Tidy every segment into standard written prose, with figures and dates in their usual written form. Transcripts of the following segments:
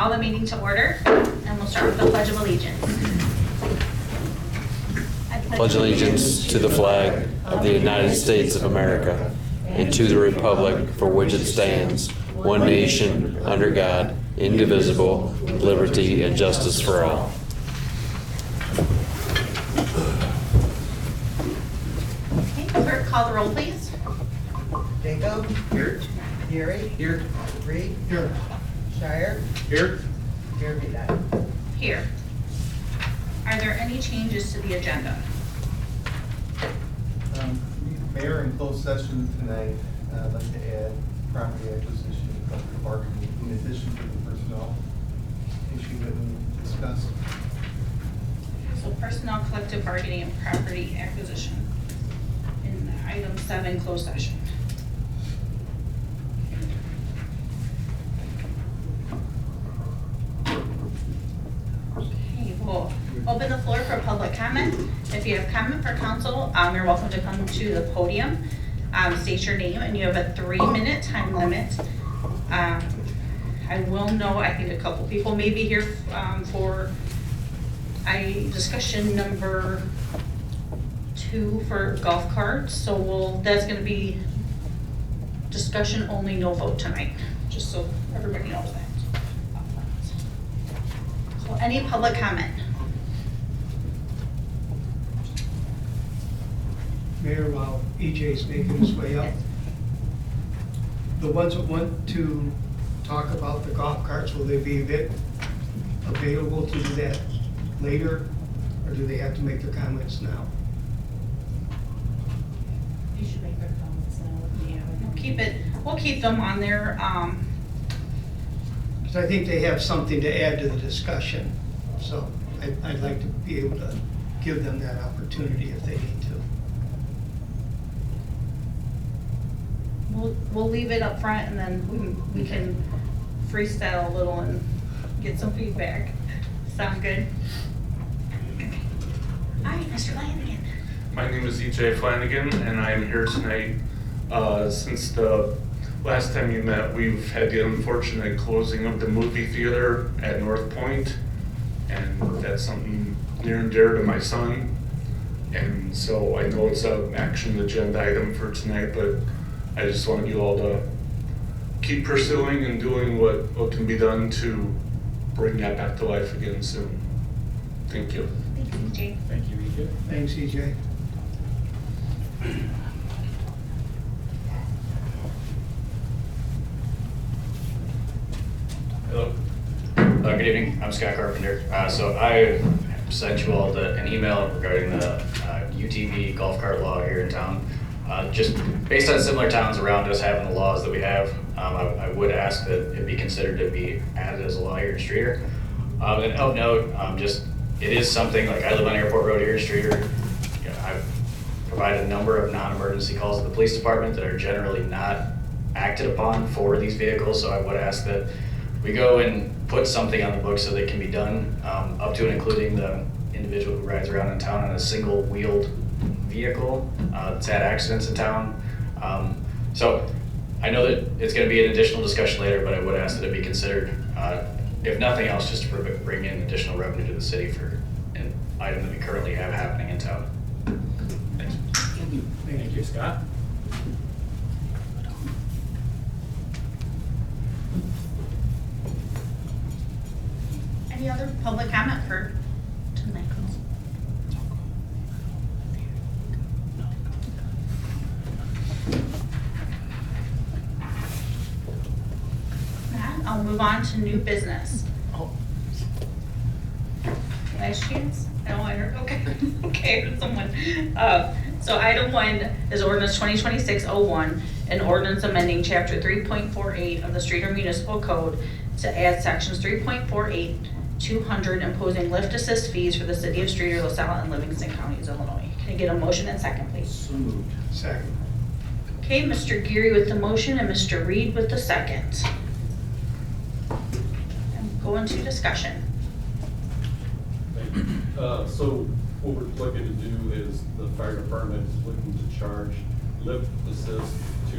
call the meeting to order, and we'll start with the Pledge of Allegiance. I Pledge allegiance to the flag of the United States of America and to the republic for which it stands, one nation, under God, indivisible, with liberty and justice for all. Okay, clerk, call the roll, please. Jacob? Here. Gary? Here. Reed? Here. Shire? Here. Jeremy Dye. Here. Are there any changes to the agenda? Mayor, in closed session tonight, I'd like to add property acquisition and collective bargaining in addition to the personnel issue that we discussed. So personnel, collective bargaining, and property acquisition in item 7, closed session. Okay, we'll open the floor for public comment. If you have comment for council, you're welcome to come to the podium, state your name, and you have a 3-minute time limit. I will know, I think a couple people may be here for discussion number 2 for golf carts. So that's gonna be discussion only, no vote tonight, just so everybody knows that. So any public comment? Mayor, while EJ's making his way up, the ones that want to talk about the golf carts, will they be available to do that later? Or do they have to make their comments now? You should make their comments now. We'll keep them on there. Because I think they have something to add to the discussion. So I'd like to be able to give them that opportunity if they need to. We'll leave it up front, and then we can freestyle a little and get some feedback. Sound good? Hi, Mr. Flanagan. My name is EJ Flanagan, and I am here tonight. Since the last time you met, we've had the unfortunate closing of the movie theater at North Point, and that's something near and dear to my son. And so I know it's an action agenda item for tonight, but I just want you all to keep pursuing and doing what can be done to bring that back to life again soon. Thank you. Thanks, EJ. Thank you, EJ. Thanks, EJ. Hello. Good evening. I'm Scott Carpenter. So I sent you all an email regarding the UTV golf cart law here in town. Just based on similar towns around us having the laws that we have, I would ask that it be considered to be added as a law here in Streator. And of note, it is something, like I live on Airport Road here in Streator. You know, I've provided a number of non-emergency calls to the police department that are generally not acted upon for these vehicles. So I would ask that we go and put something on the books so they can be done, up to and including the individual who rides around in town on a single-wheeled vehicle that's had accidents in town. So I know that it's going to be an additional discussion later, but I would ask that it be considered, if nothing else, just to bring in additional revenue to the city for an item that we currently have happening in town. Thanks. Thank you, Scott. Any other public comment for tonight? Matt, I'll move on to new business. Last chance? No, I heard, okay, okay, I heard someone. So item 1 is ordinance 2026-01, an ordinance amending chapter 3.48 of the Streator Municipal Code to add sections 3.48, 200, imposing lift assist fees for the city of Streator, LaSalle, and Livingston counties, Illinois. Can I get a motion and second, please? So moved. Second. Okay, Mr. Geary with the motion and Mr. Reed with the second. And go into discussion. So what we're looking to do is the fire department is looking to charge lift assist to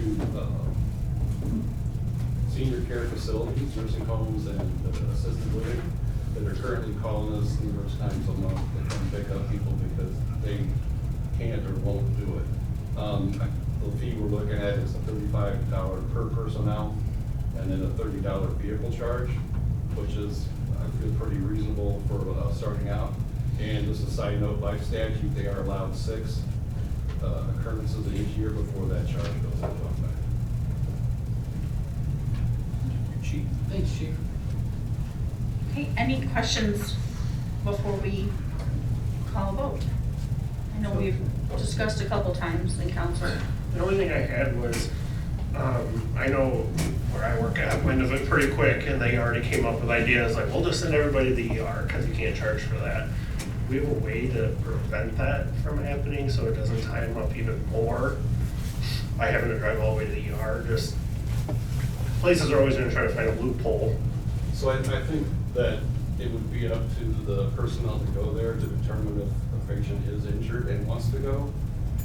senior care facilities, nursing homes, and assisted living that are currently calling us numerous times a month to come pick up people because they can't or won't do it. The fee we're looking at is a $35 per personnel and then a $30 vehicle charge, which is, I feel, pretty reasonable for starting out. And just a side note, by statute, they are allowed 6 occurrences in each year before that charge goes into effect. Chief. Thanks, Chief. Okay, any questions before we call a vote? I know we've discussed a couple times in council. The only thing I had was, I know where I work at went of it pretty quick, and they already came up with ideas like, we'll just send everybody to the ER because you can't charge for that. We have a way to prevent that from happening so it doesn't tie them up even more by having to drive all the way to the ER. Just places are always going to try to find a loophole. So I think that it would be up to the personnel to go there to determine if a patient is injured and wants to go.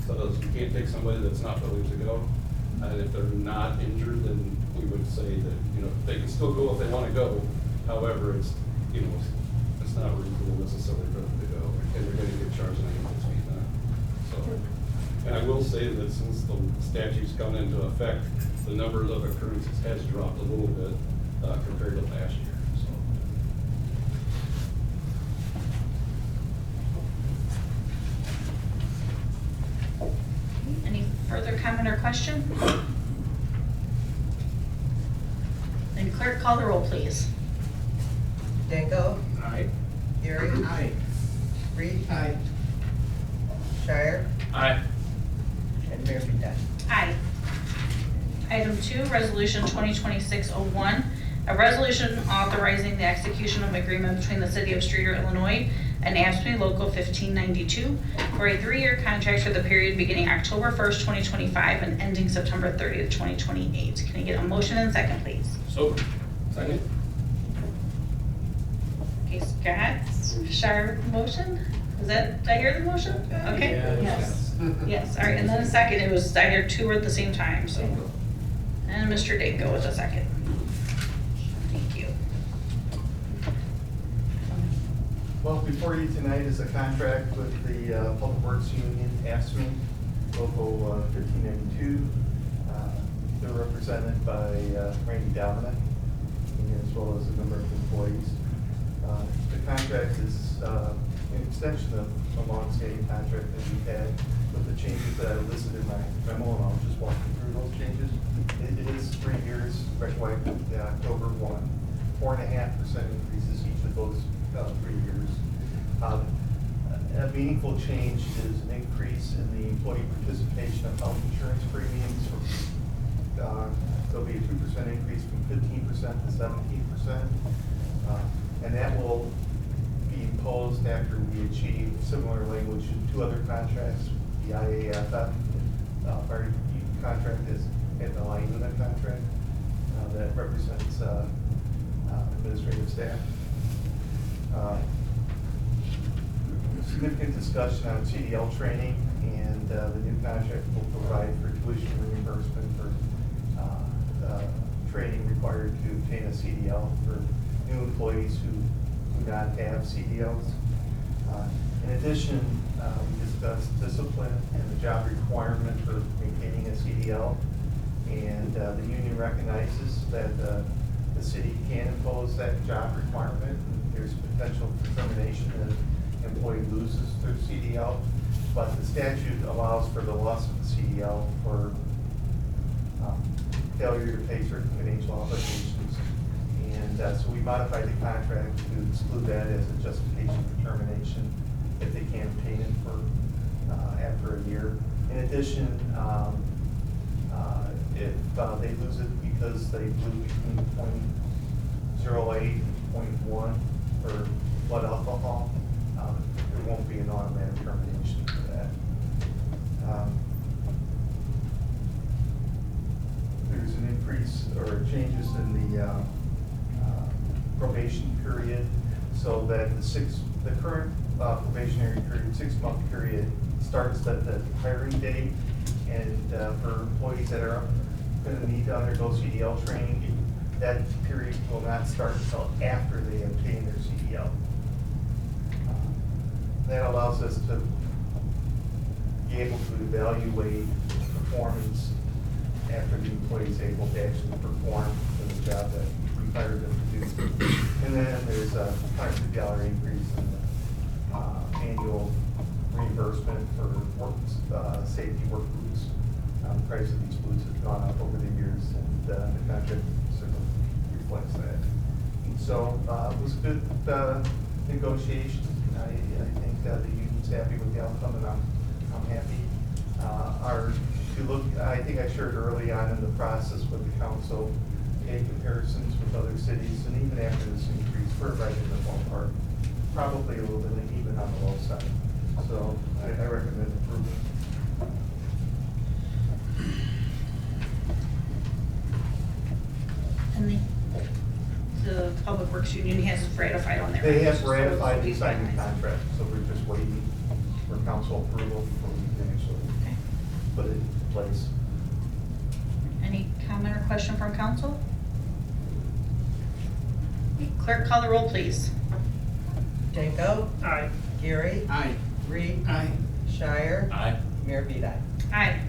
So you can't take somebody that's not willing to go. And if they're not injured, then we would say that, they can still go if they want to go. However, it's not reasonable necessarily for them to go, and they're going to get charged an ambulance fee then. So, and I will say that since the statute's gone into effect, the number of occurrences has dropped a little bit compared to last year. Any further comment or question? Then clerk, call the roll, please. Danko, Aye. Gary. Aye. Reed. Aye. Shire, Aye. and Mayor Vidal. Aye. Item 2, Resolution 2026-01, a resolution authorizing the execution of agreement between the City of Streator, Illinois and AFSCME Local 1592 for a 3-year contract for the period beginning October 1st, 2025 and ending September 30th, 2028. Can I get a motion and second, please? So, second. Okay, Scott, Shire, motion? Did I hear the motion? Okay. Yes. Yes, all right, and then a second, I heard 2 at the same time, so. And Mr. Danko with a second. Thank you. Well, before you tonight is a contract with the Public Works Union, AFSCME, Local 1592. They're represented by Randy Dominic, as well as a number of employees. The contract is an extension of a long-standing contract that we've had with the changes that I listed in my memo, and I'll just walk you through those changes. It is 3 years, retroactive to October 1, 4.5% increases each of those 3 years. A meaningful change is an increase in the employee participation of health insurance premiums. There'll be a 2% increase from 15% to 17%. And that will be imposed after we achieve similar language in 2 other contracts. The IAFF fire contract is at the line unit contract that represents administrative staff. Significant discussion on CDL training, and the new contract will provide for tuition reimbursement for training required to obtain a CDL for new employees who do not have CDLs. In addition, we discussed discipline and the job requirement for maintaining a CDL, and the union recognizes that the city can impose that job requirement. There's potential for termination if an employee loses their CDL, but the statute allows for the loss of the CDL for failure to pay certain financial obligations. And so we modified the contract to exclude that as a justification for termination if they can't obtain it for after a year. In addition, if they lose it because they blew between 0.08 and 0.1 for blood alcohol, there won't be an automatic termination for that. There's an increase or changes in the probation period, so that the current probationary period, 6-month period, starts at the hiring date. And for employees that are going to need to undergo CDL training, that period will not start until after they obtain their CDL. That allows us to be able to evaluate performance after the employee is able to actually perform the job that we hired them to do. And then there's a $150 increase in the annual reimbursement for work, safety work boots. The price of these boots has gone up over the years, and the contract certainly reflects that. And so it was a good negotiation. I think the union's happy with the outcome, and I'm happy. If you look, I think I shared early on in the process with the council, made comparisons with other cities, and even after this increase, we're right in the ballpark, probably a little bit even on the low side. So I recommend approval. And the Public Works Union has ratified on their. They have ratified and signed the contract, so we're just waiting for council approval before we can actually put it in place. Any comment or question from council? Clerk, call the roll, please. Danko, Aye. Gary, Aye. Reed, Aye. Shire, Aye. Mayor Beeline. Aye.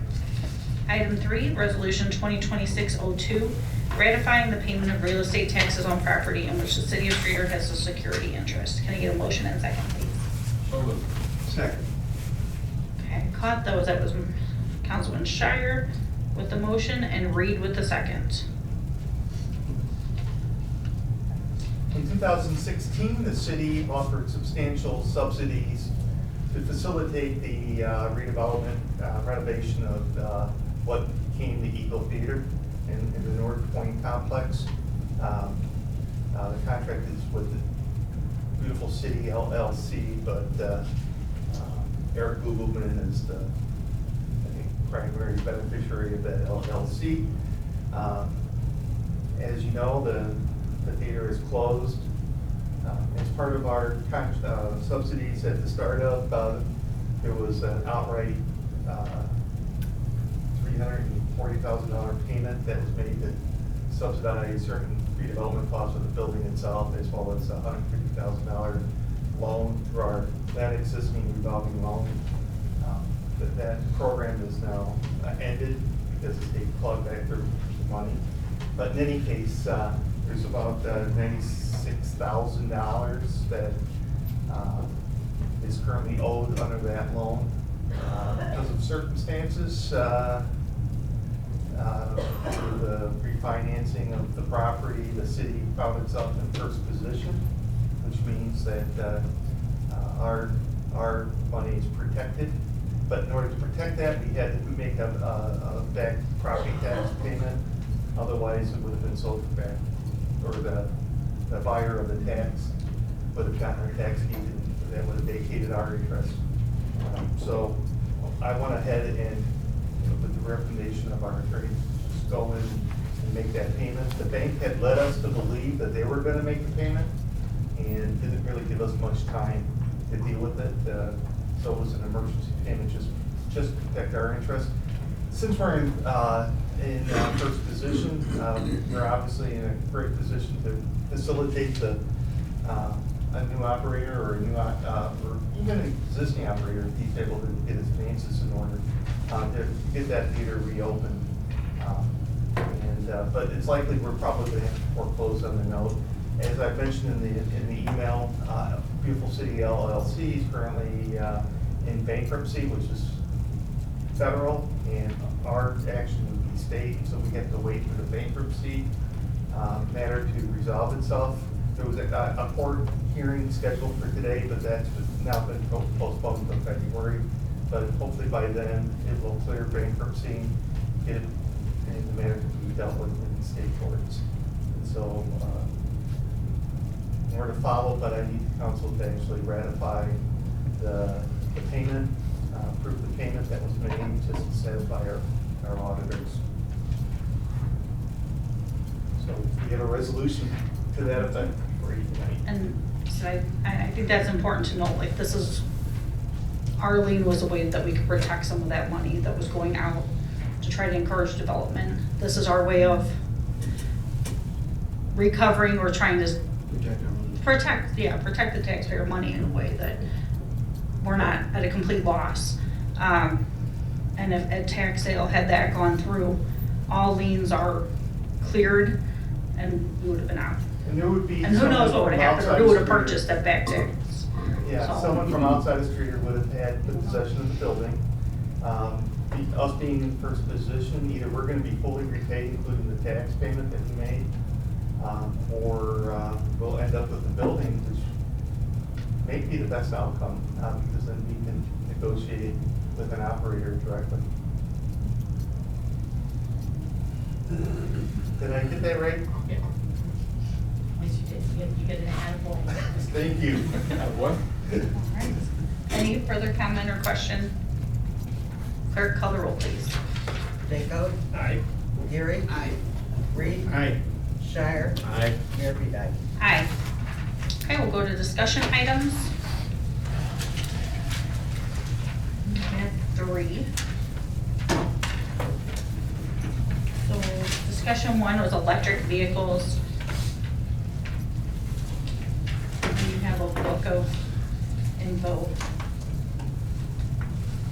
Item 3, Resolution 2026-02, ratifying the payment of real estate taxes on property in which the city of Streator has a security interest. Can I get a motion and second, please? So moved. Second. Okay, caught those. That was Councilman Shire with the motion and Reed with the second. In 2016, the city offered substantial subsidies to facilitate the redevelopment, renovation of what became the Eagle Theater in the North Point complex. The contract is with the Beautiful City LLC, but Eric Googleman is the, I think, primary beneficiary of that LLC. As you know, the theater is closed. As part of our subsidies at the startup, there was an outright $340,000 payment that was made to subsidize certain redevelopment costs of the building itself, as well as a $150,000 loan through our then existing revolving loan. That program is now ended because the state plugged back their money. But in any case, there's about $96,000 that is currently owed under that loan. Because of circumstances, the refinancing of the property, the city found itself in first position, which means that our money is protected. But in order to protect that, we had to make a back property tax payment. Otherwise, it would have been sold back, or the buyer of the tax would have gotten our tax deed, and that would have vacated our interest. So I went ahead and, with the recommendation of our attorney, just go in and make that payment. The bank had led us to believe that they were going to make the payment and didn't really give us much time to deal with it. So it was an emergency payment just to protect our interest. Since we're in first position, we're obviously in a great position to facilitate a new operator or a new or even an existing operator if he's able to get his finances in order to get that theater reopened. But it's likely we're probably going to have to foreclose on the note. As I mentioned in the email, Beautiful City LLC is currently in bankruptcy, which is federal, and our action would be state, so we have to wait for the bankruptcy matter to resolve itself. There was a court hearing scheduled for today, but that's now been postponed until February. But hopefully by then, it will clear bankruptcy, get the matter to be dealt with in state courts. And so, more to follow, but I need the council to actually ratify the payment, approve the payment that was made, just to satisfy our auditors. So we have a resolution to that effect for you tonight. And so I think that's important to note, like this is, our lien was a way that we could protect some of that money that was going out to try to encourage development. This is our way of recovering or trying to Protect our money. protect the taxpayer money in a way that we're not at a complete loss. And if a tax sale had that gone through, all liens are cleared and we would have been out. And there would be. And who knows what would have someone happened, or outside who would have Streator. purchased that back tax. Yeah, So- someone from outside of Streator would have had the possession of the building. Us being in first position, either we're gonna be fully repaid, including the tax payment that we made, or we'll end up with the building, which may be the best outcome, because then we can negotiate with an operator directly. Did I get that right? Yes, you did. You get an attaboy. Thank you. What? Alright. Any further comment or question? Clerk, call the roll, please. Danko, Aye. Gary. Aye. Reed. Aye. Shire. Aye. Mayor Bedine. Aye. Okay, we'll go to discussion items. We have 3. So discussion 1 was electric vehicles. And you have a book of info.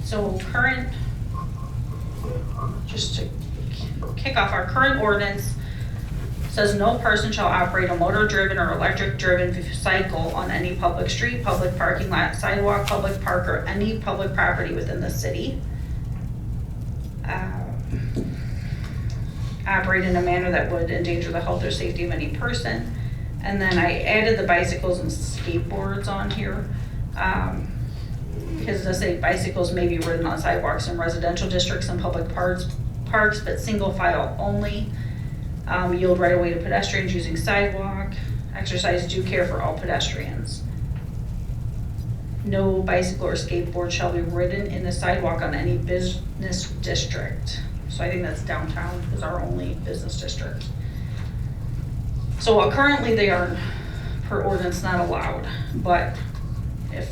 So current, just to kick off, our current ordinance says no person shall operate a motor-driven or electric-driven cycle on any public street, public parking lot, sidewalk, public park, or any public property within the city. Operate in a manner that would endanger the health or safety of any person. And then I added the bicycles and skateboards on here. Because it does say bicycles may be ridden on sidewalks in residential districts and public parks, but single file only. Yield right away to pedestrians using sidewalk. Exercise due care for all pedestrians. No bicycle or skateboard shall be ridden in the sidewalk on any business district. So I think that's downtown is our only business district. So currently they are, per ordinance, not allowed, but if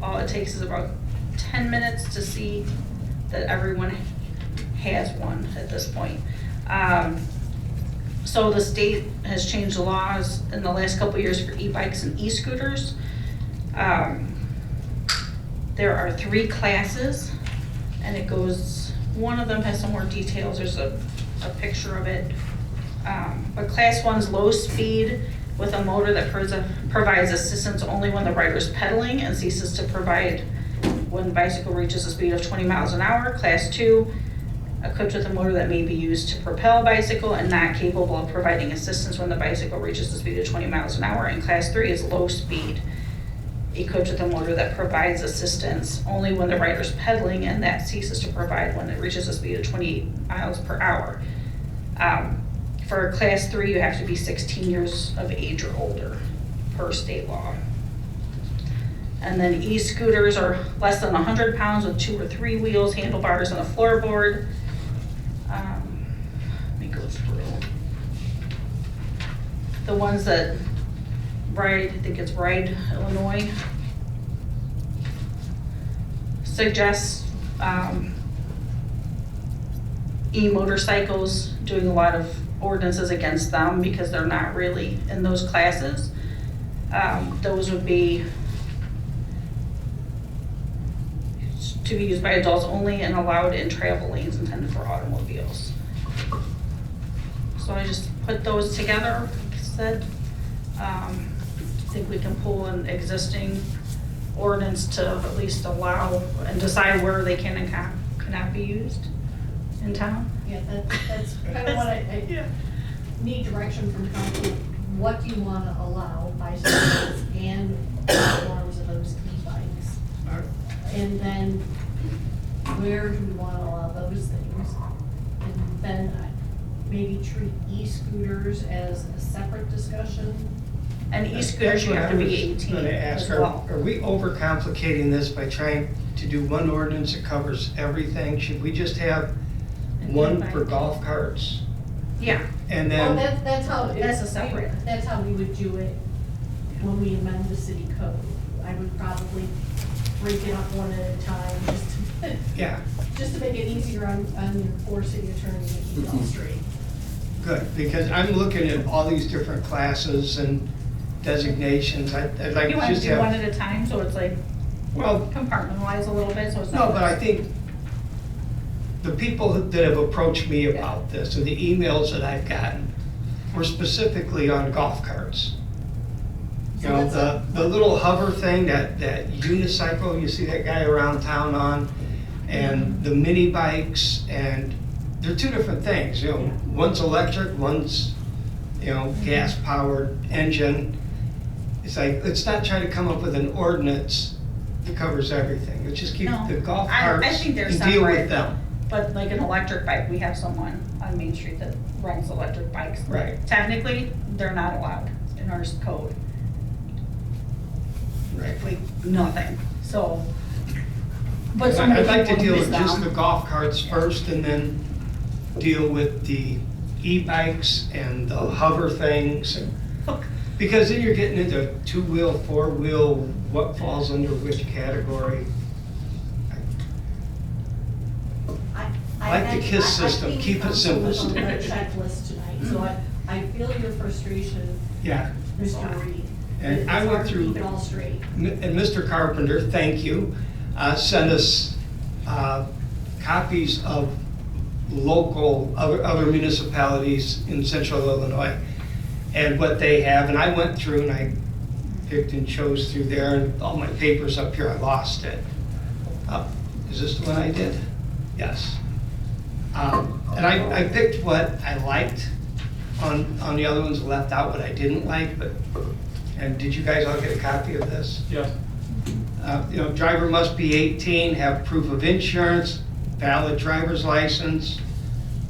all it takes is about 10 minutes to see that everyone has one at this point. So the state has changed the laws in the last couple of years for e-bikes and e-scooters. There are 3 classes, and it goes, one of them has some more details, there's a picture of it. But class 1's low speed with a motor that provides assistance only when the rider is pedaling and ceases to provide when the bicycle reaches a speed of 20 miles an hour. Class 2, equipped with a motor that may be used to propel a bicycle and not capable of providing assistance when the bicycle reaches the speed of 20 miles an hour. And class 3 is low speed, equipped with a motor that provides assistance only when the rider is pedaling and that ceases to provide when it reaches a speed of 20 miles per hour. For class 3, you have to be 16 years of age or older per state law. And then e-scooters are less than 100 pounds with 2 or 3 wheels, handlebars, and a floorboard. Let me go through. The ones that Ride, I think it's Ride, Illinois, suggests e-motorcycles, doing a lot of ordinances against them because they're not really in those classes. Those would be to be used by adults only and allowed in travel lanes intended for automobiles. So I just put those together, like I said. I think we can pull an existing ordinance to at least allow and decide where they can and cannot be used in town. Yeah, that's kind of what I need direction from council. What do you want to allow bicycles and forms of those e-bikes? And then where do we want to allow those things? And then maybe treat e-scooters as a separate discussion. And e-scooters, you have to be 18 Gonna ask, as well. are we overcomplicating this by trying to do one ordinance that covers everything? Should we just have one for golf carts? Yeah, And Well, then, that's how. That's a separate. That's how we would do it when we amend the city code. I would probably break it up one at a time, yeah, just to make it easier on your poor city attorney to keep it all straight. Good, because I'm looking at all these different classes and designations. I'd like You to want to just do one have, at a time, so it's like well, compartmentalized a little bit, so it's not. no, but I think the people that have approached me about this and the emails that I've gotten were specifically on golf carts. You know, the little hover thing, that unicycle, you see that guy around town on, and the mini bikes, and they're two different things, you know, one's electric, one's, you know, gas powered engine. It's like, let's not try to come up with an ordinance that covers everything, let's just keep No. the golf I carts think they're and deal separate. with them. But like an electric bike, we have someone on Main Street that rents electric bikes. Right. Technically, they're not allowed in our code. Right. Like, nothing, so. But so many I'd like to people deal miss with just them. the golf carts first, and then deal with the e-bikes and the hover things. Because then you're getting into two-wheel, four-wheel, what falls under which category. I like the KISS system. Keep it simple. I think council was on a checklist tonight, so I feel your frustration, Yeah. Mr. Reed. And It's I went hard to through- keep it all straight. And Mr. Carpenter, thank you, sent us copies of local, other municipalities in central Illinois and what they have. And I went through and I picked and chose through there, and all my papers up here, I lost it. Is this the one I did? Yes. And I picked what I liked on the other ones, left out what I didn't like, but, and did you guys all get a copy of this? Yes. You know, driver must be 18, have proof of insurance, valid driver's license,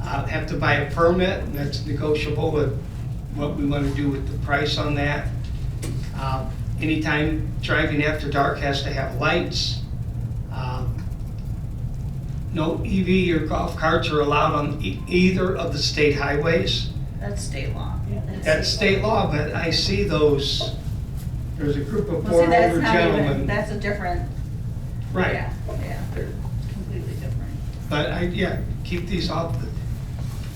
have to buy a permit, and that's negotiable with what we want to do with the price on that. Anytime driving after dark has to have lights. No EV or golf carts are allowed on either of the state highways. That's state law. That's state law, but I see those, there's a group of Well, four see, that's older not even, gentlemen. that's a different. Right. Yeah, they're completely different. But keep these off.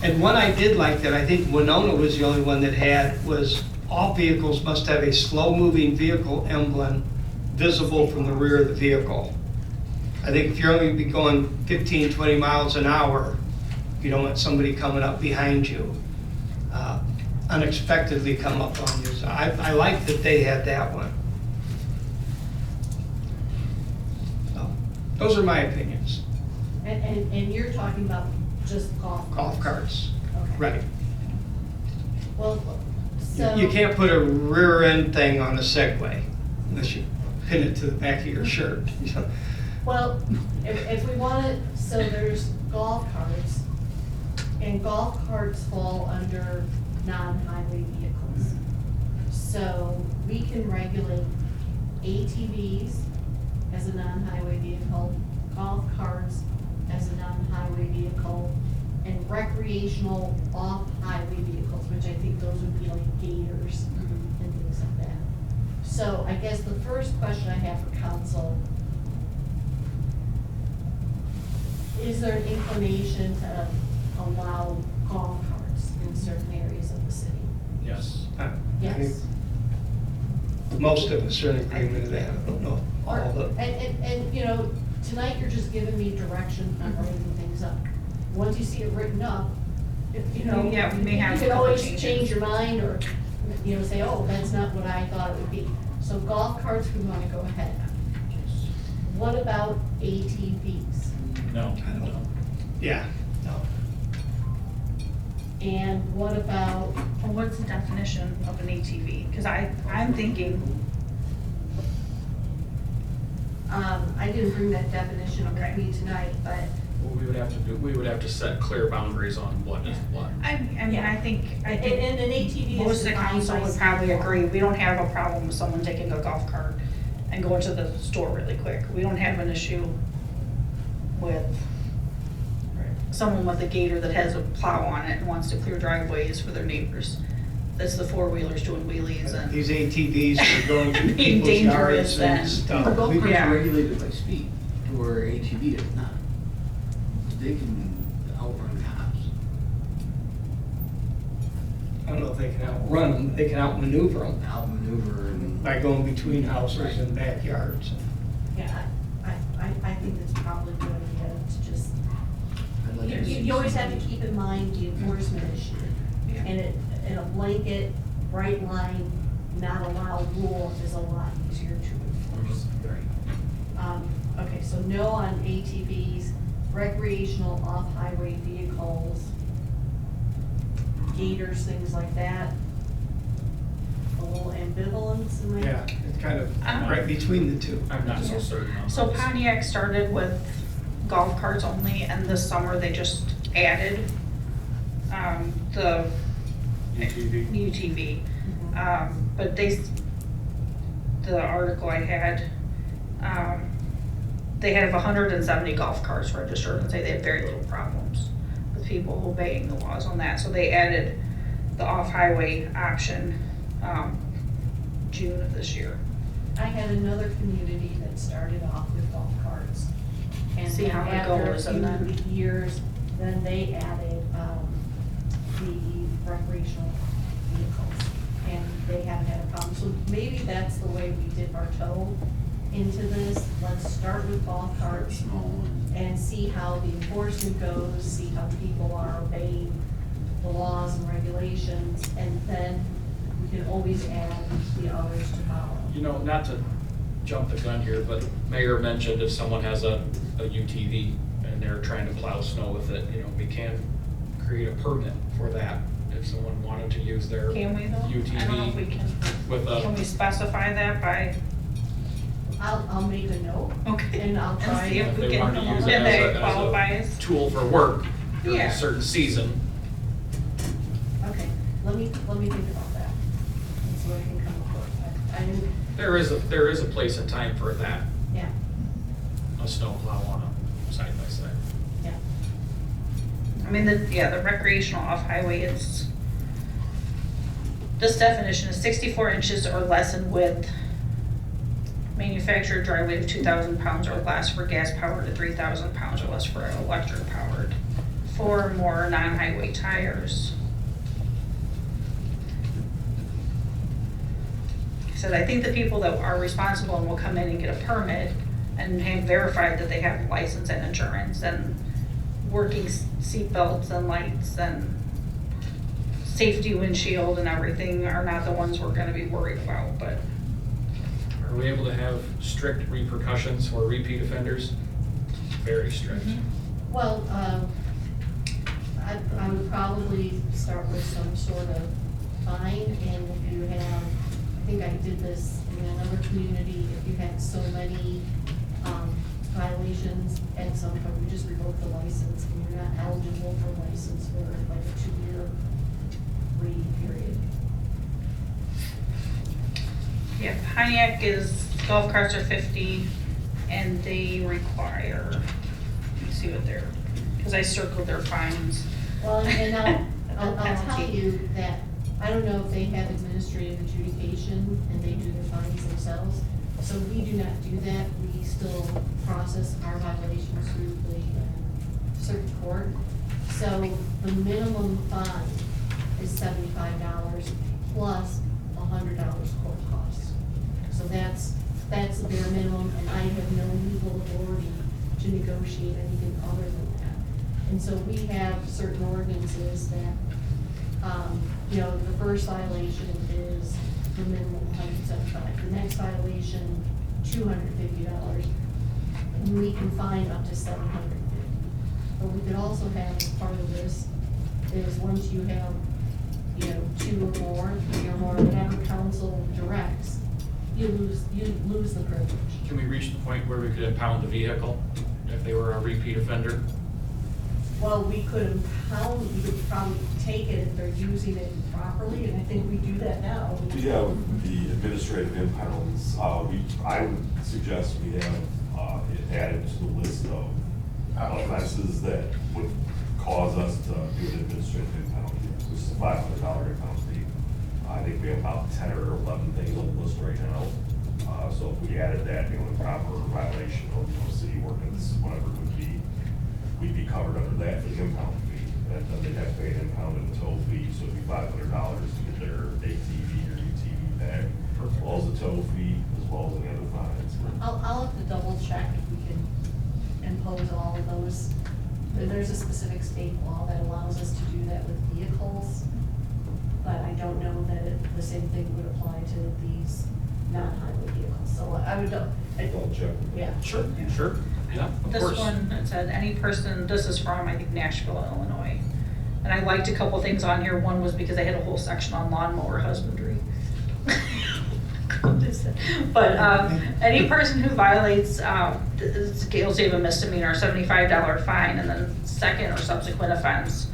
And one I did like that I think Winona was the only one that had was all vehicles must have a slow-moving vehicle emblem visible from the rear of the vehicle. I think if you're only be going 15, 20 miles an hour, you don't want somebody coming up behind you, unexpectedly come up on you. So I like that they had that one. So, those are my opinions. And you're talking about just golf carts? Golf carts, Okay. right. Well, so. You can't put a rear end thing on a Segway unless you pin it to the back of your shirt. Well, if we want to, so there's golf carts, and golf carts fall under non-highway vehicles. So we can regulate ATVs as a non-highway vehicle, golf carts as a non-highway vehicle, and recreational off-highway vehicles, which I think those would be like gators and things like that. So I guess the first question I have for council, is there an inclination to allow golf carts in certain areas of the city? Yes. Yes. Most of us are in agreement with that. I don't know all of it. And, you know, tonight you're just giving me direction on writing things up. Once you see it written up, you know, Yeah, we may have you a can couple always changes. change your mind or, you know, say, oh, that's not what I thought it would be. So golf carts, we want to go ahead. What about ATVs? No. I don't know. Yeah, no. And what about, Well, what's the definition of an ATV? Because I'm thinking, I didn't bring that definition Okay. with me tonight, but Well, we would have to set clear boundaries on what is what. I mean, I think and an ATV is most of the defined council by would state probably law. agree. We don't have a problem with someone taking a golf cart and going to the store really quick. We don't have an issue with someone with a gator that has a plow on it and wants to clear driveways for their neighbors. That's the four-wheelers doing wheelies and. These ATVs are going through Being people's dangerous yards and and- stuff. The golf carts Yeah. are regulated by speed, to where ATV is not. They can outrun cops. if they can outrun them, they can outmaneuver them Outmaneuver and. by going between houses and backyards. Yeah, I think that's probably a good idea to just, I'd like to see you always have something. to keep in mind the enforcement issue. And a blanket, bright line, not allowed rule is a lot easier to enforce. Okay, so no on ATVs, recreational off-highway vehicles, gators, things like that. A little ambivalence in my. Yeah, it's kind of right between the two. I'm not so certain on So those. Pontiac started with golf carts only, and this summer they just added the UTV. UTV. But the article I had, they have 170 golf carts registered and say they have very little problems with people obeying the laws on that. So they added the off-highway option June of this year. I had another community that started off with golf carts. And See then how it after goes, a and then- few years, then they added, the recreational vehicles. And they haven't had a problem. So maybe that's the way we dip our toe into this. Let's start with golf carts Small one. and see how the enforcement goes, see how people are obeying the laws and regulations, and then we can always add the others to follow. You know, not to jump the gun here, but Mayor mentioned if someone has a UTV and they're trying to plow snow with it, you know, we can create a permit for that. If someone wanted to use their Can we though? UTV I don't know if we can. with Can we a, specify that by? I'll make a note. Okay. And I'll try And see if if we they can, wanted to use it and they as qualify a as. tool for work during Yeah. a certain season. Okay, let me think about that. And see what I can come up with. I didn't, There is a place and time for that, yeah, a snow plow on a side by side. yeah. I mean, the recreational off-highway, this definition is 64 inches or less in width, manufactured driveway of 2,000 pounds or less for gas powered to 3,000 pounds or less for electric powered, 4 or more non-highway tires. I said, I think the people that are responsible and will come in and get a permit and have verified that they have license and insurance and working seat belts and lights and safety windshield and everything are not the ones we're gonna be worried about, but Are we able to have strict repercussions for repeat offenders? Very strict. Well, I would probably start with some sort of fine, and if you have, I think I did this in another community, if you had so many violations, and some point we just revoke the license, and you're not eligible for license for like a 2-year waiting period. yeah, Pontiac golf carts are 50 and they require, let me see what because I circled their fines. Well, and I'll tell Penalty. you that, I don't know if they have administrative adjudication and they do their fines themselves. So we do not do that. We still process our violations through the circuit court. So the minimum fine is $75 plus $100 court costs. So that's the bare minimum, and I have no legal authority to negotiate anything other than that. And so we have certain ordinances that, the first violation is the minimum $175. The next violation, $250, and we can fine up to $750. But we could also have, as part of this, is once you have, 2 or more, 3 or more, whatever council directs, you lose the privilege. Can we reach the point where we could impound the vehicle if they were a repeat offender? Well, we could impound, we could probably take it if they're using it properly, and I think we do that now. Yeah, with the administrative impounds, I would suggest we have it added to the list of offenses that would cause us to do an administrative impound, which is a $500 impound fee. I think we have about 10 or 11 things on the list right now. So if we added that, improper violation of city ordinance, whatever it would be, we'd be covered under that for the impound fee. And then they'd have to pay an impound and tow fee, so it'd be $500 to get there's a specific state law that allows us to do that with vehicles, but I don't know that the same thing would apply to these non-highway vehicles, so I would, I'll check. yeah. Sure, sure, yeah, of This course. one, it said, any person, this is from, I think, Nashville, Illinois. And I liked a couple things on here. One was because they had a whole section on lawnmower husbandry. But any person who violates, is guilty of a misdemeanor, $75 fine, and then second or subsequent offense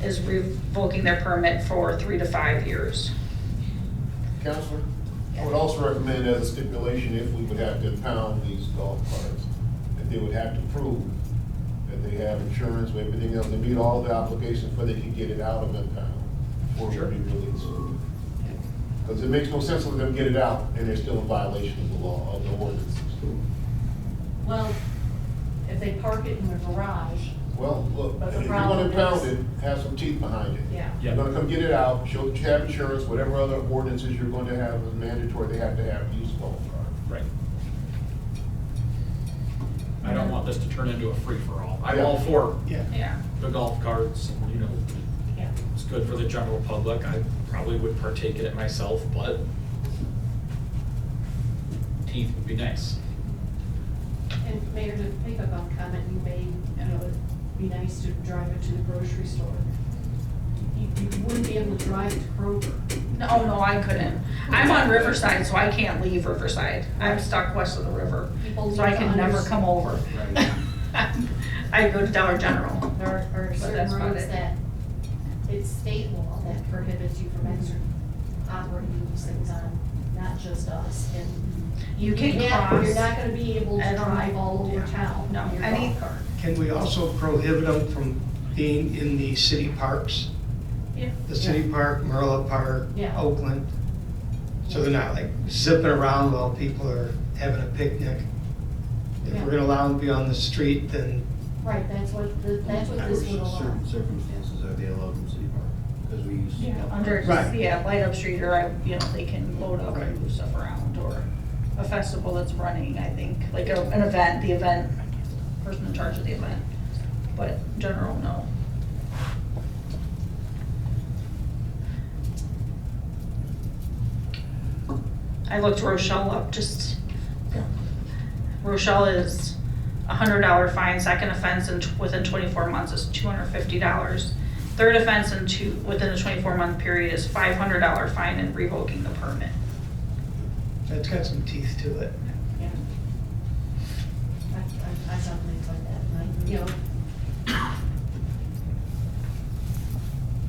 is revoking their permit for 3 to 5 years. Counselor, I would also recommend as a stipulation, if we would have to impound these golf carts, that they would have to prove that they have insurance or everything else, they meet all the obligations before they can get it out of impound, before it would be released. Because it makes no sense for them to get it out and they're still in violation of the law, of the ordinances. Well, if they park it in the garage, Well, look, But the if you're gonna problem impound is- it, have some teeth behind it. yeah. You're gonna come get it out, show that you have insurance, whatever other ordinances you're going to have is mandatory, they have to have use of golf cart. Right. I don't want this to turn into a free-for-all. I'm Yeah. all for Yeah. the golf carts, and, you know, Yeah. it's good for the general public. I probably would partake in it myself, but teeth would be nice. And Mayor, to pick up on comment you made, you know, it'd be nice to drive it to the grocery store. You wouldn't be able to drive it to Kroger. No, I couldn't. I'm on Riverside, so I can't leave Riverside. I'm stuck west of the river, People so I need to can never come over. Right. I go to Dollar General. There are But certain that's about roads it. that, it's state law that prohibits you from operating these things on, not just us. And You can can't- cross. You're not gonna be able to I don't- drive all over yeah. town No, in your any- golf cart. Can we also prohibit them from being in the city parks? Yeah. The city park, Merla Park, Yeah. Oakland? So they're not like zipping around while people are having a picnic? If Yeah. we're gonna allow them to be on the street, then Right, that's what this would allow. Certain circumstances are they allowed in City Park? Because we use. Under, Right. yeah, light up Streator, they can load up and move stuff around, or a festival that's running, I think, like an event, the event, person in charge of the event, but general, no. I looked Rochelle up, Rochelle is $100 fine, second offense within 24 months is $250. Third offense within a 24-month period is $500 fine and revoking the permit. that's got some teeth to it. Yeah. I saw things like that, and I, you know,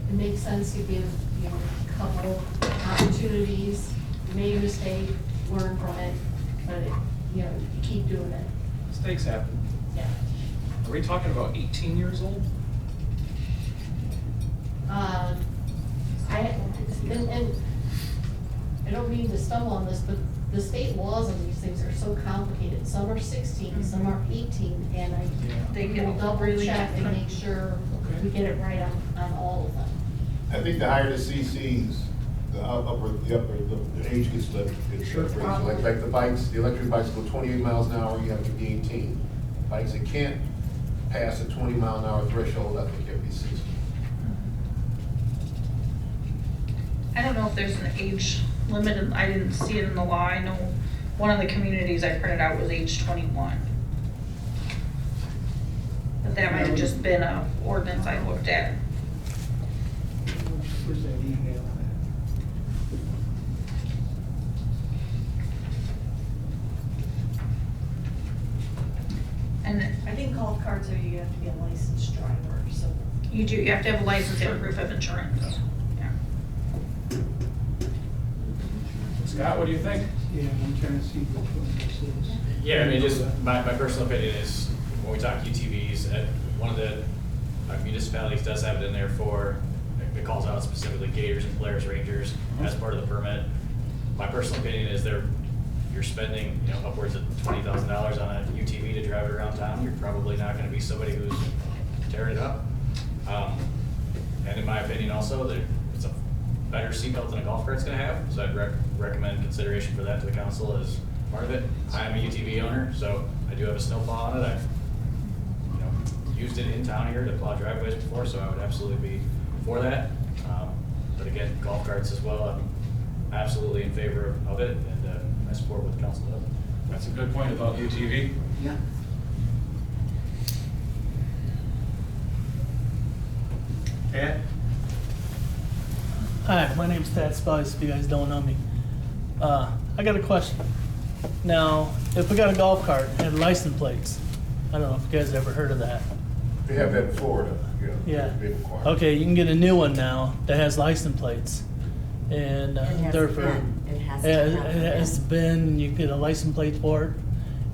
it makes sense to give, you know, a couple opportunities, you made a mistake, learn from it, but it, you know, you keep doing it, Mistakes happen. yeah. Are we talking about 18 years old? And I don't mean to stumble on this, but the state laws on these things are so complicated. Some are 16, some are 18, and They we get will double really check and different. make sure Okay. we get it right on all of them. I think the higher the CCs, the age gets raised. Like the bikes, the electric bikes go 28 miles an hour, you have to be 18. Bikes that can't pass a 20-mile-an-hour threshold, I think you have to be 16. I don't know if there's an age limit, and I didn't see it in the law. I know one of the communities I printed out was age 21. But that might have just been a ordinance I looked at. Where's that email And I think golf carts are, you have to be a licensed driver, so. you have to have a license and proof of insurance. Yeah. Scott, what do you think? Yeah, I'm trying to see which one this is. Yeah, I mean, just my personal opinion is, when we talk UTVs, one of the municipalities does have it in there for, it calls out specifically Gators and Polaris Rangers as part of the permit. My personal opinion is you're spending, upwards of $20,000 on a UTV to drive it around town. You're probably not gonna be somebody who's tearing it up. And in my opinion also, it's a better seatbelt than a golf cart's gonna have, so I'd recommend consideration for that to the council as part of it. I am a UTV owner, so I do have a snowplow on it. used it in town here to plow driveways before, so I would absolutely be for that. But again, golf carts as well, I'm absolutely in favor of it, and I support what the council does. That's a good point about UTV. Yeah. Pat? Hi, my name's Thad Spice, if you guys don't know me. I got a question. Now, if we got a golf cart and license plates, I don't know if you guys ever heard of that. They have that in Florida, Yeah. They require. Okay, you can get a new one now that has license plates. And It has they're a for. VIN. It has to Yeah, have a it has VIN. been, you get a license plate for it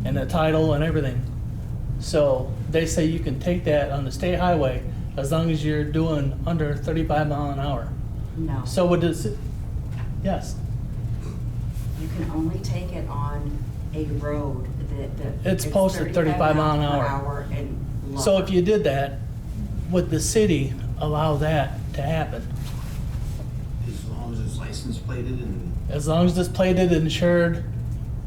and a title and everything. So they say you can take that on the state highway as long as you're doing under 35 mile an hour. No. So what is it? Yes. You can only take it on a road that. It's posted 35 mile an hour. And So lower. if you did that, would the city allow that to happen? As long as it's license plated and As long as it's plated, insured,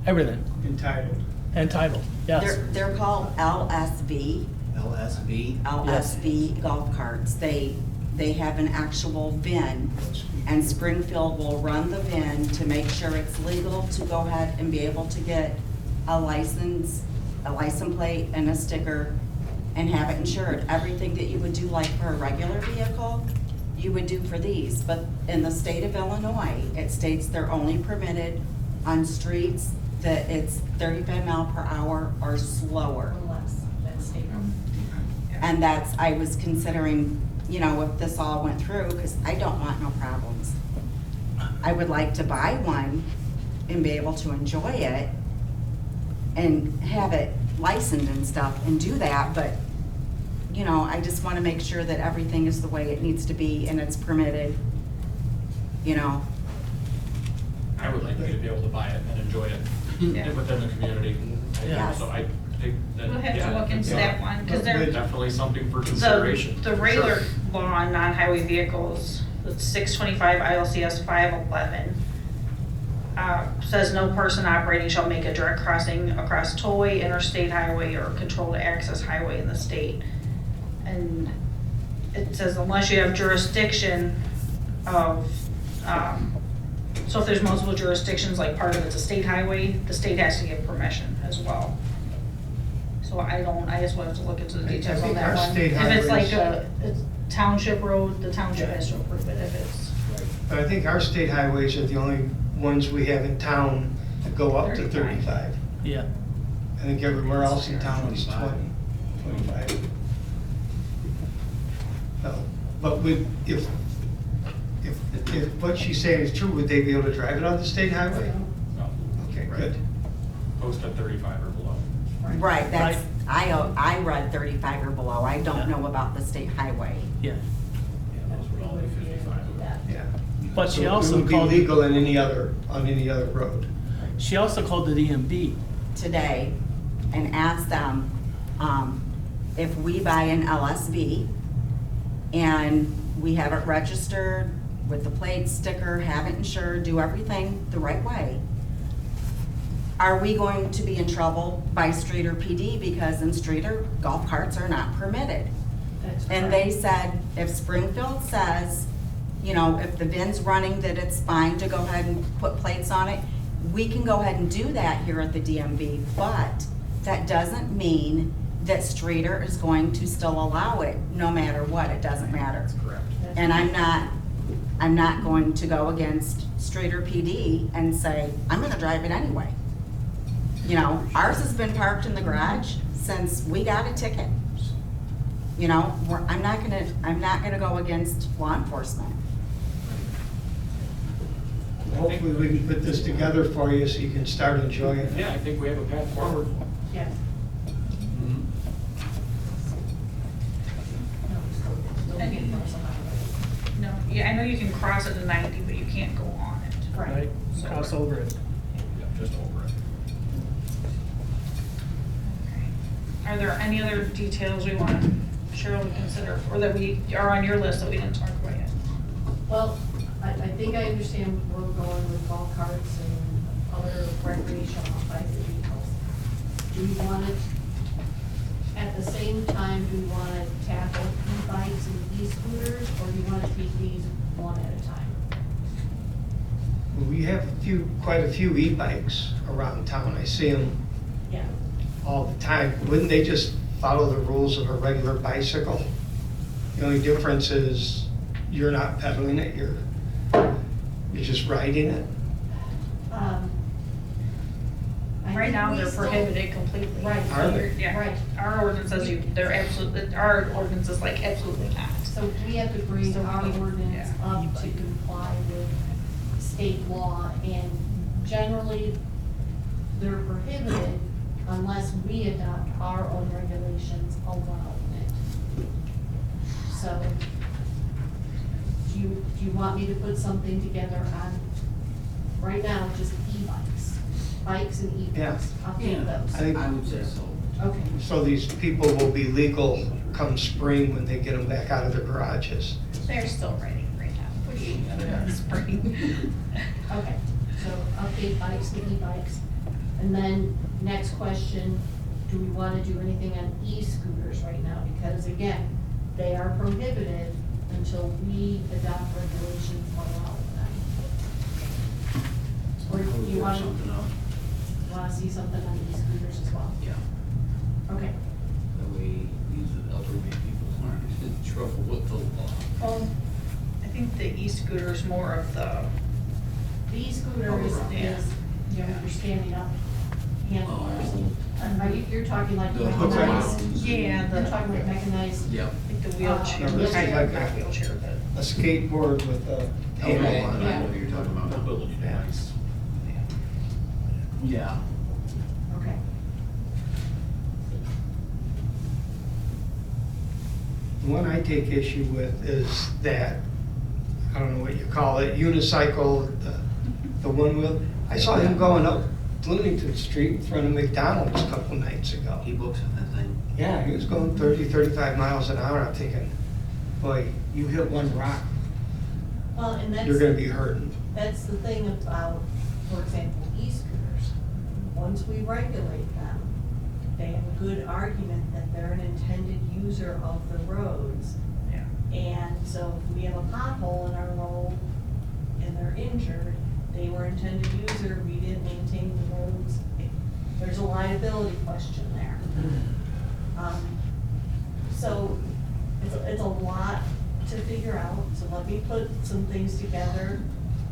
everything, Entitled. and titled, yes. They're called LSV, LSB. LSV golf carts. They have an actual VIN, and Springfield will run the VIN to make sure it's legal to go ahead and be able to get a license plate and a sticker and have it insured. Everything that you would do like for a regular vehicle, you would do for these. But in the state of Illinois, it states they're only permitted on streets that it's 35 mile per hour or slower. Or less than state road. And that's, I was considering, you know, if this all went through, because I don't want no problems. I would like to buy one and be able to enjoy it and have it licensed and stuff and do that, but, you know, I just want to make sure that everything is the way it needs to be and it's permitted, you know. I would like you to be able to buy it and enjoy it Yeah. within the community. Yes. So I think that. We'll have to yeah, look into that one, because they're, Definitely something for consideration. the regular law on non-highway vehicles, it's 625 ILCS 511, says no person operating shall make a direct crossing across tollway, interstate highway, or controlled access highway in the state. And it says unless you have jurisdiction of, so if there's multiple jurisdictions, like part of it's a state highway, the state has to give permission as well. So I just will have to look into the I details on think that our one. state If it's like highways- a township road, the township has to approve it. If it's But I think our state highways are the only ones we have in town that go up to 35. Yeah. I think everywhere else in town is 20, 25. But if what she's saying is true, would they be able to drive it on the state highway? No. Okay, Right. good. Posted 35 or below. Right, that's, Right. I read 35 or below. I don't Yeah. know about the state highway. Yeah. Yeah, those would all be 55. Yeah. But she So also it would be called, legal in on any other road. she also called the DMV. Today and ask them, if we buy an LSV and we have it registered with the plate, sticker, have it insured, do everything the right way, are we going to be in trouble by Streator PD? Because in Streator, golf carts are not permitted. That's And correct. they said, if Springfield says, you know, if the VIN's running, that it's fine to go ahead and put plates on it, we can go ahead and do that here at the DMV, but that doesn't mean that Streator is going to still allow it, no matter what, it doesn't matter. That's correct. And I'm not going to go against Streator PD and say, I'm gonna drive it anyway. You know, ours has been parked in the garage since we got a ticket. You know, I'm not gonna go against law enforcement. Hopefully we can put this together for you so you can start enjoying it. Yeah, I think we have a path forward. Yes. No, still getting close on that. no, yeah, I know you can cross it to 90, but you can't go on it. Right, So- cross over it. Yeah, just over it. Okay. Are there any other details we want Cheryl to consider, or that we are on your list that we didn't talk about yet? Well, I think I understand where we're going with golf carts and other recreational off-bike vehicles. Do you want it At the same time, do we want to tackle e-bikes and e-scooters, or do you want to take these one at a time? We have quite a few e-bikes around town. I see them Yeah. all the time. Wouldn't they just follow the rules of a regular bicycle? The only difference is you're not pedaling it, you're just riding it. I Right think now, we they're still- prohibited completely. Right. Are they? Yeah, Right. our ordinance says they're absolutely, our ordinance is like absolutely not. So we have to bring So we our need- ordinance yeah. up to comply with state law, and generally, they're prohibited unless we adopt our own regulations allowing it. So, do you want me to put something together on, right now, just e-bikes, bikes and e-bikes? I'll take those. I think I would say so. Okay. so these people will be legal come spring when they get them back out of their garages. They're still riding right now. What do you got in spring? Okay, so update bikes to e-bikes. And then, next question, do we want to do anything on e-scooters right now? Because again, they are prohibited until we adopt regulations allowing them. Or do you want Something out. to see something on e-scooters as well? Yeah. Okay. That way these elderly people aren't in trouble with the law. Well, I think the e-scooter's more of the, The e-scooter is, Yeah. you know, you're standing up handlebars. Oh. Are you, you're talking like The mechanized? hook-arounds. yeah, You're the, talking like mechanized? Yep. like the wheelchair, This is kind like of, not a- wheelchair, but. A skateboard with a handle Okay, on I it. know what you're talking about. Mobility Yeah. device. Yeah. Okay. The one I take issue with is that, I don't know what you call it, unicycle, the one wheel. I saw him going up Bloomington Street in front of McDonald's a couple nights ago. He books on that thing. Yeah, he was going 30, 35 miles an hour. I'm thinking, boy, you hit one rock, Well, and you're gonna be hurting. that's the thing about, for example, e-scooters. Once we regulate them, they have a good argument that they're an intended user of the roads. Yeah. And so if we have a pothole in our road and they're injured, they were intended user, we didn't maintain the roads. There's a liability question there. So it's a lot to figure out, so let me put some things together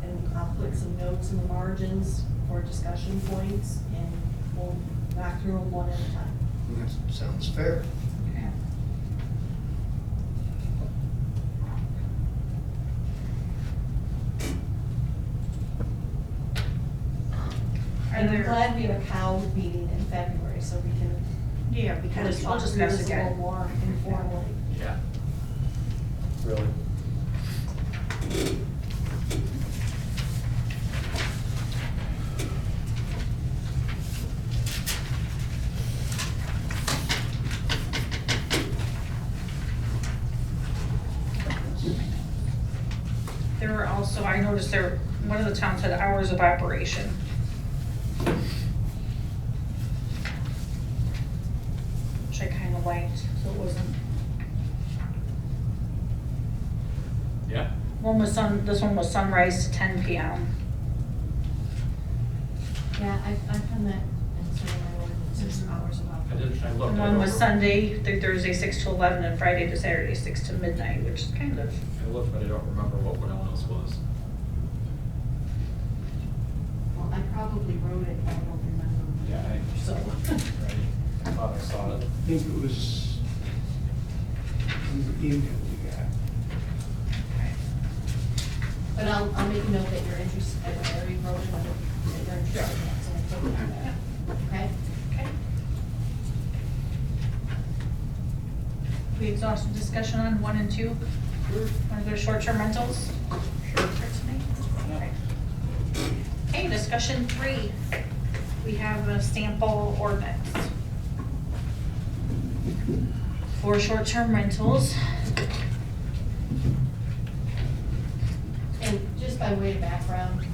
and I'll put some notes in the margins for discussion points and we'll knock through them one at a time. That sounds fair. And I'm there- glad we have a cow meeting in February so we can Yeah, kind because of we'll talk through discuss this a little again. more informally. Yeah. Really? There were also, I noticed there, one of the towns had hours of operation. Which I kind of liked, so it wasn't, Yeah. this one was sunrise to 10 PM. Yeah, I found that in some of my ordinances, hours of I operation. did, I looked And at it one was over. Sunday through Thursday, 6 to 11, and Friday to Saturday, 6 to midnight, which is kind of, I looked, but I don't remember what one else was. Well, I probably wrote it, but I don't remember. Yeah, So, I thought I saw it. I think it was in the email we got. but I'll make a note that you're interested, I already wrote it, that you're interested in that, so I'll put it on that. Okay? okay. We exhausted discussion on 1 and 2. Want to go to short-term rentals? Sure. Okay, discussion 3. We have a sample ordinance for short-term rentals. And just by way of background,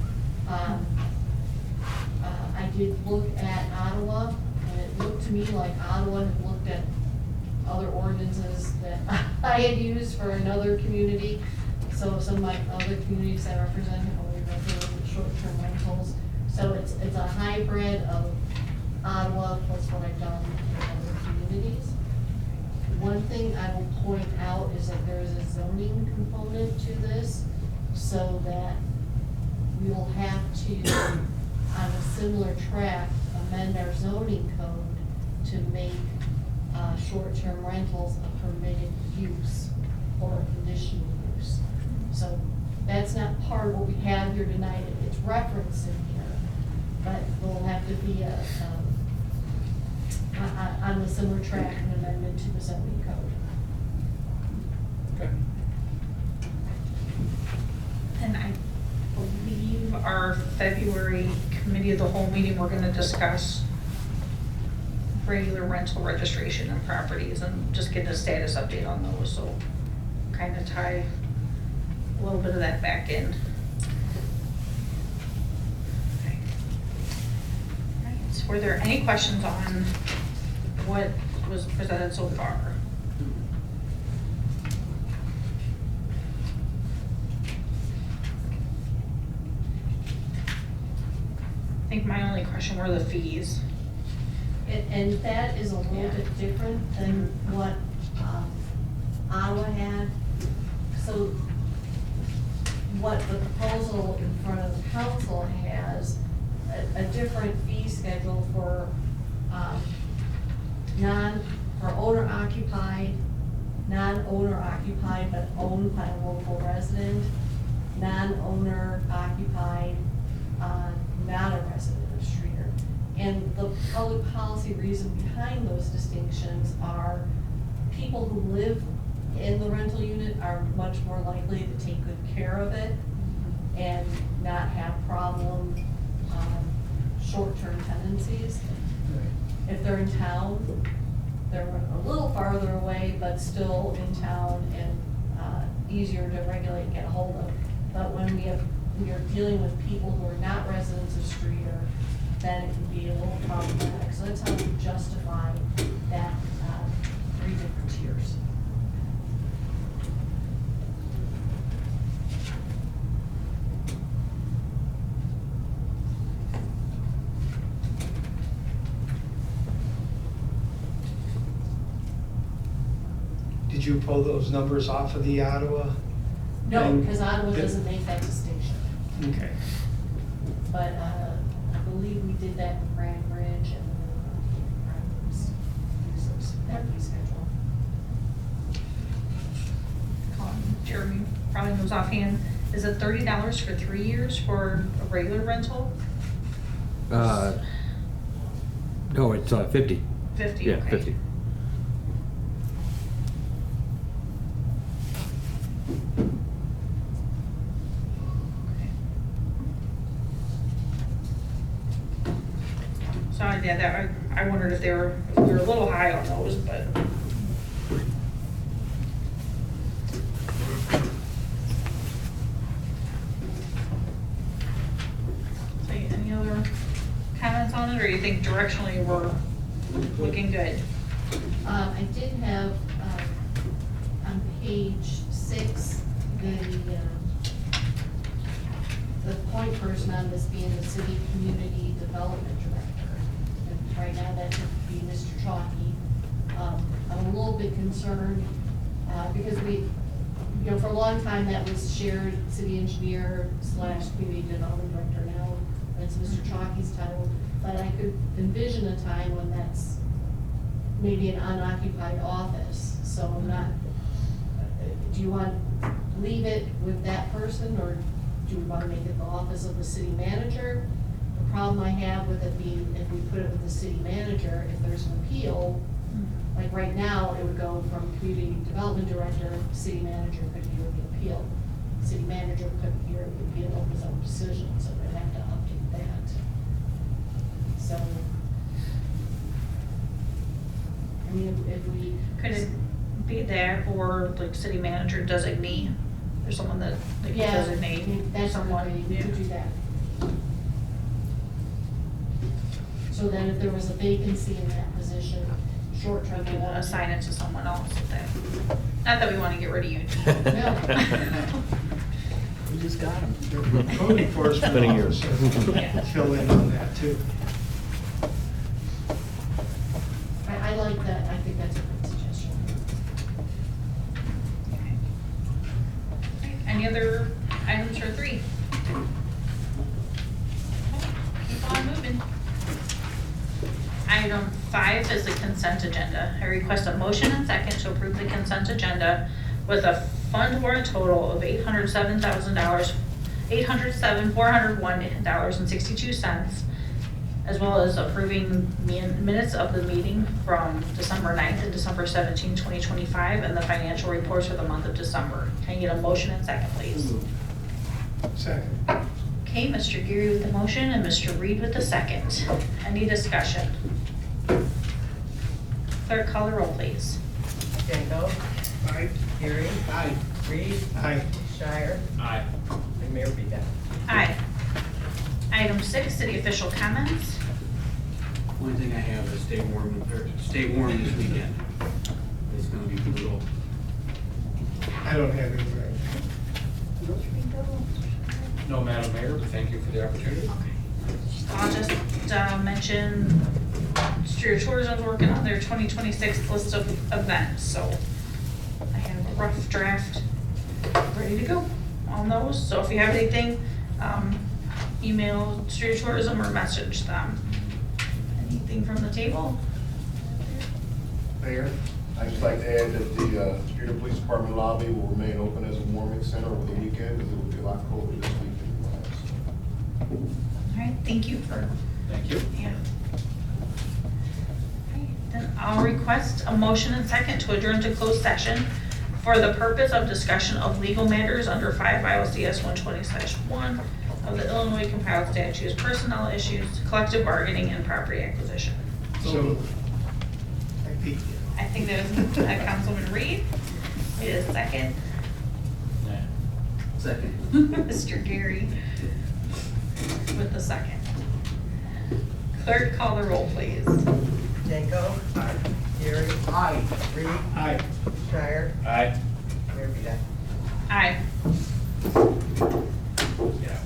I did look at Ottawa, and it looked to me like Ottawa had looked at other ordinances that I had used for another community. So some of my other communities I represent have only regulated short-term rentals. So it's a hybrid of Ottawa plus what I've done in other communities. One thing I will point out is that there is a zoning component to this, so that we will have to, on a similar track, amend our zoning code to make short-term rentals a permitted use or a conditional use. So that's not part of what we have here tonight. It's referenced in here, but we'll have to be on a similar track, an amendment to the zoning code. Okay. And I believe our February committee of the whole meeting, we're gonna discuss regular rental registration and properties and just get a status update on those, so kind of tie a little bit of that back in. Okay. Right. Were there any questions on what was presented so far? I think my only question were the fees. And that is a little bit different than what Ottawa had. So what the proposal in front of the council has, a different fee schedule for owner occupied, non-owner occupied but owned by a local resident, non-owner occupied, not a resident of Streator. And the public policy reason behind those distinctions are people who live in the rental unit are much more likely to take good care of it and not have problem short-term tenancies. If they're in town, they're a little farther away, but still in town and easier to regulate and get a hold of. But when we are dealing with people who are not residents of Streator, then it can be a little problematic. So that's how we justify that 3 different tiers. Did you pull those numbers off of the Ottawa? No, because Ottawa doesn't make that distinction. Okay. But I believe we did that in Grand Ridge and that fee schedule. Jeremy probably knows offhand, is it $30 for 3 years for a regular rental? No, it's 50. 50, Yeah, okay. 50. So yeah, that I wondered if we were a little high on those, but. So any other comments on it, or you think directionally we're looking good? I did have on page 6 the point person on this being the city community development director. And right now that would be Mr. Chalky. I'm a little bit concerned because for a long time that was shared city engineer / community development director. Now that's Mr. Chalky's title, but I could envision a time when that's maybe an unoccupied office. So I'm not, do you want to leave it with that person, or do we want to make it the office of the city manager? The problem I have with it being, if we put it with the city manager, if there's an appeal, like right now, it would go from community development director, city manager could hear the appeal. City manager couldn't hear the appeal of his own decision, so they'd have to update that. So, I mean, if we. Could it be that, or like city manager designee, or someone that like designate That's someone? someone, we could do that. So then if there was a vacancy in that position, short-term we can warranty. assign it to someone else. Not that we want to get rid of you. We just got them. The code enforcement Spinning yours. officer Yeah. fill in on that too. I like that, I think that's a good suggestion. Any other items for 3? Keep on moving. Item 5 is the consent agenda. I request a motion and second to approve the consent agenda with a fund warrant total of $807,401.62, as well as approving minutes of the meeting from December 9th and December 17, 2025, and the financial reports for the month of December. Can I get a motion and second, please? Second. Okay, Mr. Geary with the motion and Mr. Reed with the second. Any discussion? Clerk, call the roll, please. Danko, Aye. Gary. Aye. Reed. Aye. Shire. Aye. And Mayor Beat. Aye. Item 6, city official comments. One thing I have is stay warm this weekend. It's gonna be brutal. I don't have any. No, Madam Mayor, but thank you for the opportunity. I'll just mention Streator Tourism's working on their 2026 list of events, so I have a rough draft ready to go on those. So if you have anything, email Streator Tourism or message them. Anything from the table? Mayor, I'd just like to add that the Streator Police Department lobby will remain open as a warming center over the weekend, because it will be a lot colder this week than last. All right, thank you for, Thank you. yeah. Okay, then I'll request a motion and second to adjourn to closed session for the purpose of discussion of legal matters under 5 ILCS 120/1 of the Illinois compiled statutes, personnel issues, collective bargaining, and property acquisition. So, I beat you. I think that was Councilman Reed. It is second. Second. Mr. Gary with the second. Clerk, call the roll, please. Danko. Aye. Gary. Aye. Reed. Aye. Shire. Aye. Mayor Beat. Aye. Yeah.